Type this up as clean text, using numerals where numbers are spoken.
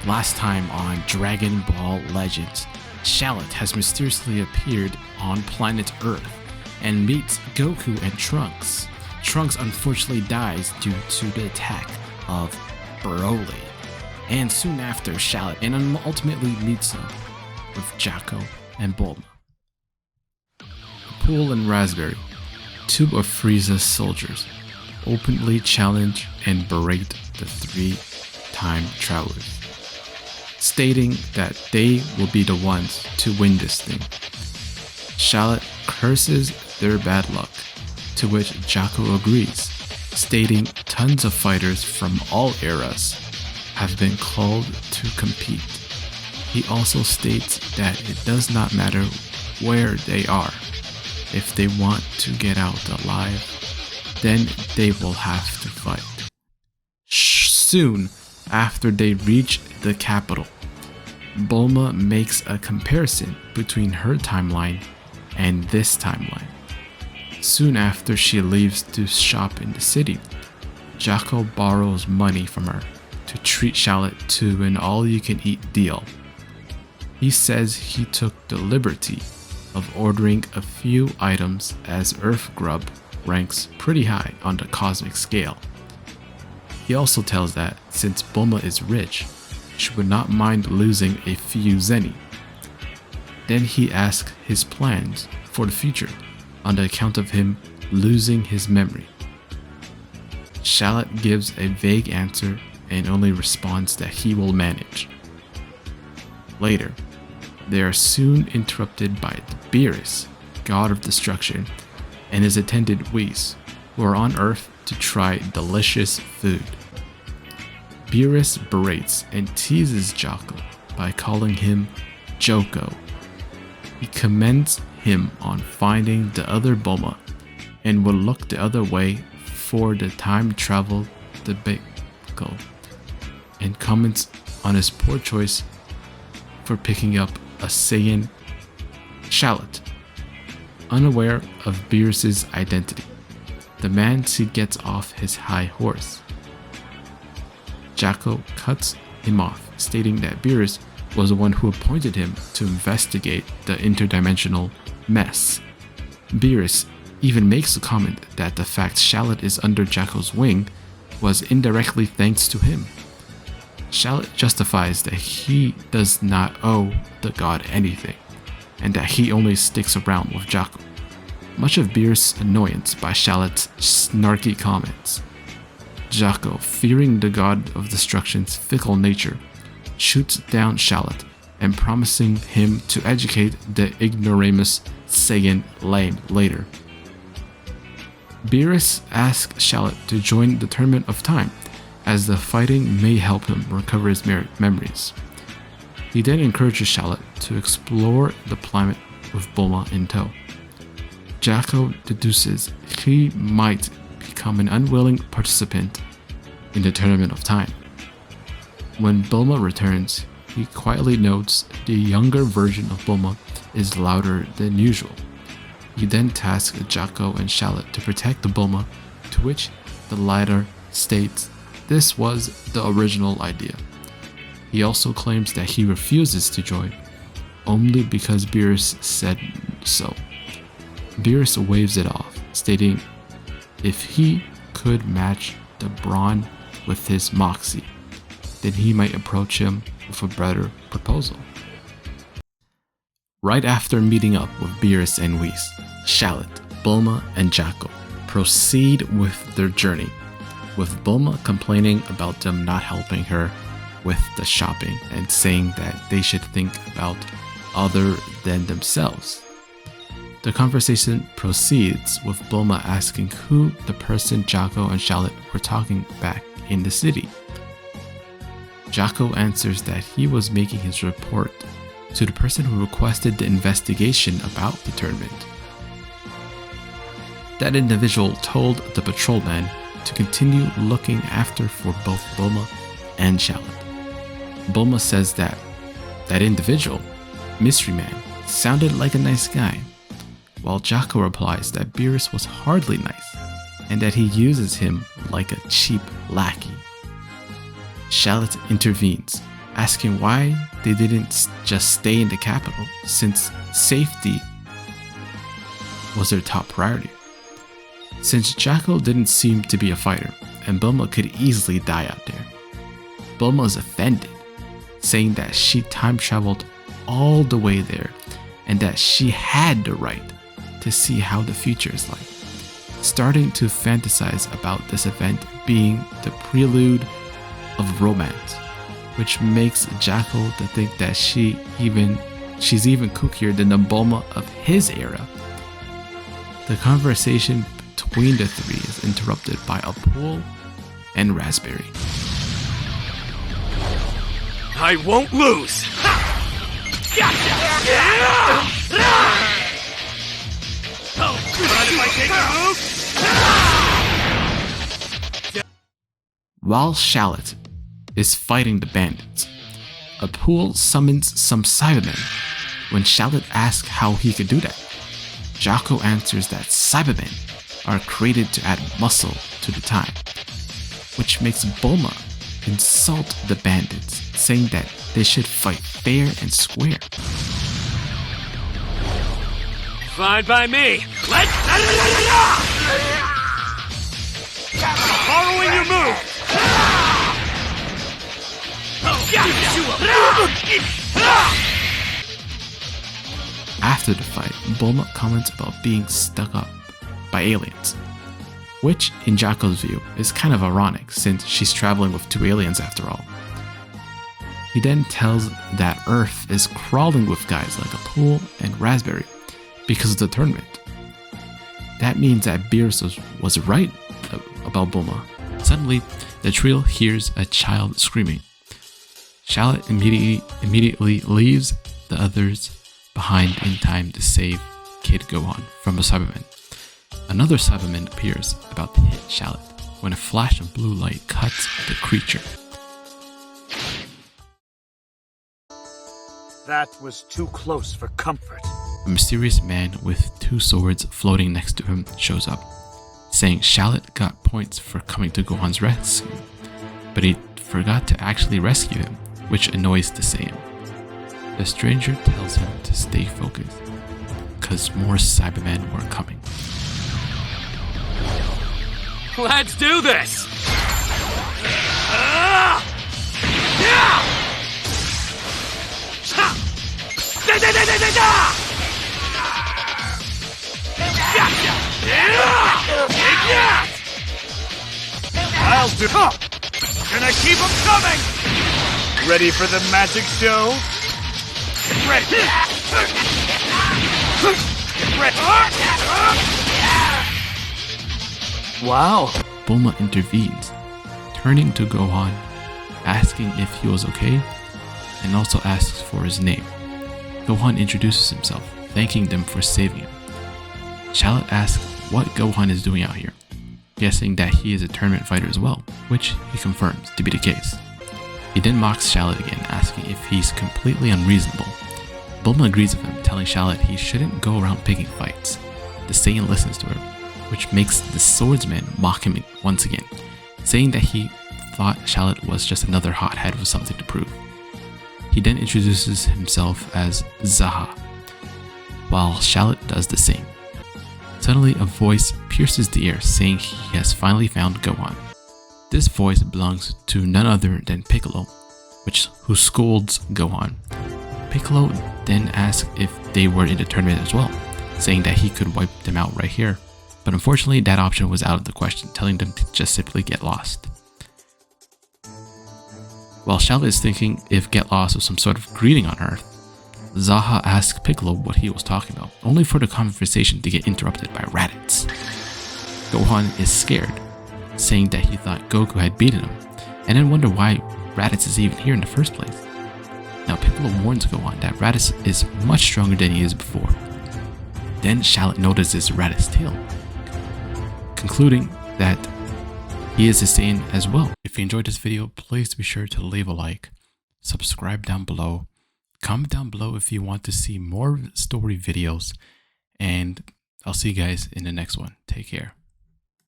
Last time on Dragon Ball Legends, Shallot has mysteriously appeared on planet Earth and meets Goku and Trunks. Trunks unfortunately dies due to the attack of Broly. And soon after, Shallot and ultimately meets up with Jacko and Bulma. Pool and Raspberry, two of Frieza's soldiers, openly challenge and berate the three time travelers, stating that they will be the ones to win this thing. Shallot curses their bad luck, to which Jacko agrees, stating tons of fighters from all eras have been called to compete. He also states that it does not matter where they are. If they want to get out alive, then they will have to fight. Soon after they reach the capital, Bulma makes a comparison between her timeline and this timeline. Soon after she leaves to shop in the city, Jacko borrows money from her to treat Shallot to an all-you-can-eat deal. He says he took the liberty of ordering a few items as Earth Grub ranks pretty high on the cosmic scale. He also tells that since Bulma is rich, she would not mind losing a few zenny. Then he asks his plans for the future on the account of him losing his memory. Shallot gives a vague answer and only responds that he will manage. Later, they are soon interrupted by the Beerus, god of destruction, and his attendant Whis, who are on Earth to try delicious food. Beerus berates and teases Jocko by calling him Joko. He commends him on finding the other Bulma and will look the other way for the time travel debacle, and comments on his poor choice for picking up a Saiyan Shallot. Unaware of Beerus' identity, demands he gets off his high horse. Jacko cuts him off, stating that Beerus was the one who appointed him to investigate the interdimensional mess. Beerus even makes a comment that the fact Shallot is under Jacko's wing was indirectly thanks to him. Shallot justifies that he does not owe the god anything, and that he only sticks around with Jacko, much of Beerus' annoyance by Shallot's snarky comments. Jacko, fearing the god of destruction's fickle nature, shoots down Shallot and promising him to educate the ignoramus Saiyan lame later. Beerus asks Shallot to join the Tournament of Time, as the fighting may help him recover his memories. He then encourages Shallot to explore the planet with Bulma in tow. Jacko deduces he might become an unwilling participant in the Tournament of Time. When Bulma returns, he quietly notes the younger version of Bulma is louder than usual. He then tasks Jacko and Shallot to protect the Bulma, to which the latter states this was the original idea. He also claims that he refuses to join, only because Beerus said so. Beerus waves it off, stating if he could match the brawn with his moxie, then he might approach him with a better proposal. Right after meeting up with Beerus and Whis, Shallot, Bulma, and Jacko proceed with their journey, with Bulma complaining about them not helping her with the shopping and saying that they should think about other than themselves. The conversation proceeds with Bulma asking who the person Jacko and Shallot were talking back in the city. Jacko answers that he was making his report to the person who requested the investigation about the tournament. That individual told the patrolman to continue looking after for both Bulma and Shallot. Bulma says that individual, Mystery Man, sounded like a nice guy, while Jacko replies that Beerus was hardly nice and that he uses him like a cheap lackey. Shallot intervenes, asking why they didn't just stay in the capital since safety was their top priority. Since Jackal didn't seem to be a fighter and Bulma could easily die out there, Bulma is offended, saying that she time traveled all the way there and that she had the right to see how the future is like, starting to fantasize about this event being the prelude of romance, which makes Jackal to think that she's even kookier than the Bulma of his era. The conversation between the three is interrupted by a pool and Raspberry. I won't lose! Gotcha! Oh, mind if I take a move? While Shallot is fighting the bandits, a pool summons some Cybermen. When Shallot asks how he could do that, Jaco answers that Cybermen are created to add muscle to the time, which makes Bulma insult the bandits, saying that they should fight fair and square. Fine by me. Let's... Following your move! After the fight, Bulma comments about being stuck up by aliens, which in Jacko's view is kind of ironic since she's traveling with two aliens after all. He then tells that Earth is crawling with guys like a Pool and Raspberry because of the tournament. That means that Beerus was right about Bulma. Suddenly, the trio hears a child screaming. Shallot immediately leaves the others behind in time to save Kid Gohan from a Cyberman. Another Cyberman appears about to hit Shallot when a flash of blue light cuts the creature. That was too close for comfort. A mysterious man with two swords floating next to him shows up, saying Shallot got points for coming to Gohan's rescue, but he forgot to actually rescue him, which annoys the Saiyan. The stranger tells him to stay focused, because more Cybermen were coming. Let's do this! I'll do. Gonna keep them coming. Ready for the magic show? Ready. Wow. Bulma intervenes, turning to Gohan, asking if he was okay, and also asks for his name. Gohan introduces himself, thanking them for saving him. Shallot asks what Gohan is doing out here, guessing that he is a tournament fighter as well, which he confirms to be the case. He then mocks Shallot again, asking if he's completely unreasonable. Bulma agrees with him, telling Shallot he shouldn't go around picking fights. The Saiyan listens to her, which makes the swordsman mock him once again, saying that he thought Shallot was just another hothead with something to prove. He then introduces himself as Zaha, while Shallot does the same. Suddenly, a voice pierces the air saying he has finally found Gohan. This voice belongs to none other than Piccolo, who scolds Gohan. Piccolo then asks if they were in the tournament as well, saying that he could wipe them out right here. But unfortunately, that option was out of the question, telling them to just simply get lost. While Shallot is thinking if get lost was some sort of greeting on Earth, Zaha asks Piccolo what he was talking about, only for the conversation to get interrupted by Raditz. Gohan is scared, saying that he thought Goku had beaten him, and then wonder why Raditz is even here in the first place. Now Piccolo warns Gohan that Raditz is much stronger than he is before. Then Shallot notices Raditz's tail, concluding that he is a Saiyan as well. If you enjoyed this video, please be sure to leave a like, subscribe down below, comment down below if you want to see more story videos, and I'll see you guys in the next one. Take care.